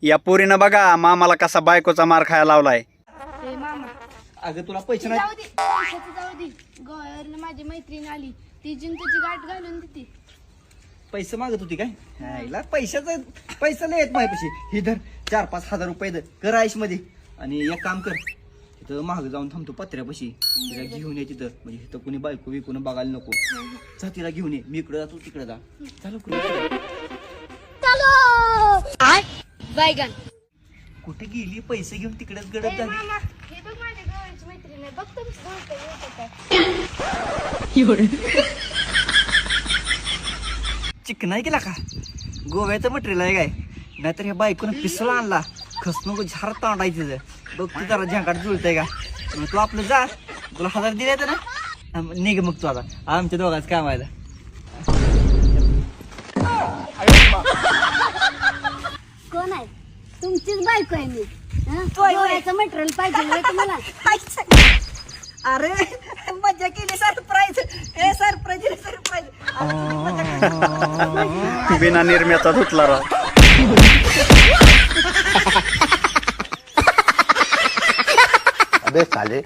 या पोरीनं बघा मामाला कसा बायकोचा मार खायला लावलाय. ए मामा अगं तुला पैसे जाऊ नाही दे पैशाचं जाऊ दे. गोव्यावरनं माझी मैत्रीण आली ती जिंकूची गाठ घालून देते. पैसे मागत होती काय हायला पैशाचा पैसा नाही येत माझ्यापाशी. ही धर 4-5 हजार रुपये धर कर आयुष मध्ये आणि एक काम कर तिथं मागं जाऊन थांबतो पत्र्यापाशी तिला घेऊन ये तिथं म्हणजे तिथं कुणी बायको बिकून बघायला नको. जा तिला घेऊन ये मी इकडे जातो तिकडे जा चालू बैगन कुठे गेली पैसे घेऊन तिकडेच गडद ए झाली. मामा हे बघ माझ्या गोव्याची मैत्रीण आहे बघ तुमचं चिकन आहे केला का गोव्याचं मटेरियल आहे काय नाहीतर ह्या बायकोनं पिस्तूल आणला खसनो झार तांडायचं बघ तू जरा झंकाट जुळतंय का मग तू आपलं जा तुला 1000 दिले तर ना निघ मग तू आता आमच्या दोघांच काम आहे. कोण आहे तुमचीच बायको आहे मी गोव्याचं मटेरियल पाहिजे होय तुम्हाला. अरे मजा केली सरप्राईज ए सरप्राईज सरप्राईज बिना निर्म्याचा धुतला राव. अबे साले